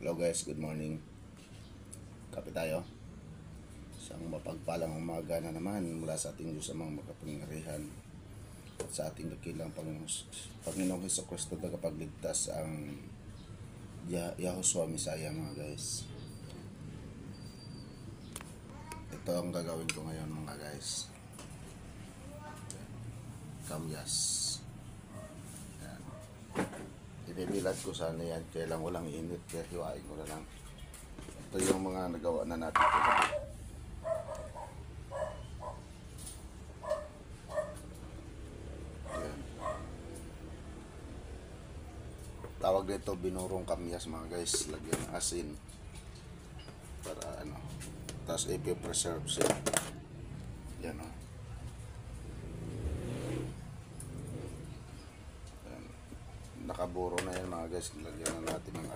Hello guys, good morning. Kape tayo. Isang mapagpalang umaga na naman mula sa ating Diyos amang makapangyarihan at sa ating dakilang Panginoong Hesukristo tagapagligtas ang Yahushua Messiah mga guys. Ito ang gagawin ko ngayon mga guys. Kamyas. Yan. Ibibilad ko sana yan, kaya lang walang init, kaya hiwain ko na lang. Ito yung mga nagawa na natin. Yan. Tawag dito binurong kamyas mga guys, lagyan ng asin para ano, tapos ipipreserve siya. Yan o. Nakaburo na yan mga guys, lagyan na natin ng